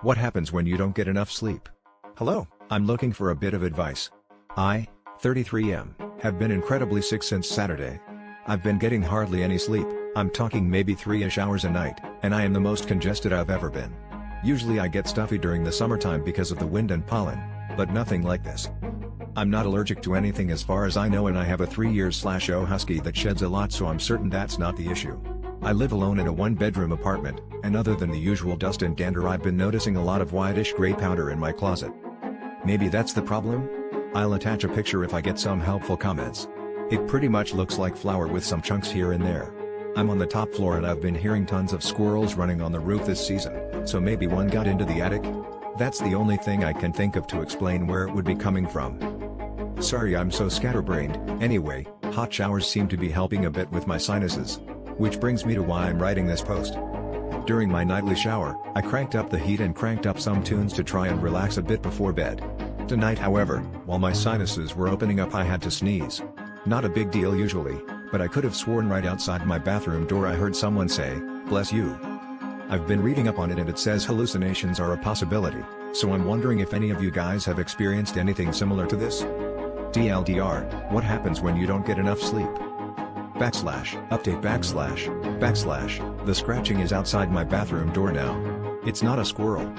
What happens when you don't get enough sleep? Hello, I'm looking for a bit of advice. I, 33 have been incredibly sick since Saturday. I've been getting hardly any sleep, I'm talking maybe 3-ish hours a night, and I am the most congested I've ever been. Usually I get stuffy during the summertime because of the wind and pollen, but nothing like this. I'm not allergic to anything as far as I know, and I have a 3-year/0 husky that sheds a lot, so I'm certain that's not the issue. I live alone in a 1-bedroom apartment, and other than the usual dust and dander, I've been noticing a lot of whitish gray powder in my closet. Maybe that's the problem? I'll attach a picture if I get some helpful comments. It pretty much looks like flour with some chunks here and there. I'm on the top floor and I've been hearing tons of squirrels running on the roof this season, so maybe one got into the attic? That's the only thing I can think of to explain where it would be coming from. Sorry I'm so scatterbrained. Anyway, hot showers seem to be helping a bit with my sinuses. Which brings me to why I'm writing this post. During my nightly shower, I cranked up the heat and cranked up some tunes to try and relax a bit before bed. Tonight, however, while my sinuses were opening up, I had to sneeze. Not a big deal usually, but I could have sworn right outside my bathroom door I heard someone say, "Bless you." I've been reading up on it and it says hallucinations are a possibility, so I'm wondering if any of you guys have experienced anything similar to this? TLDR, what happens when you don't get enough sleep? /update // the scratching is outside my bathroom door now. It's not a squirrel.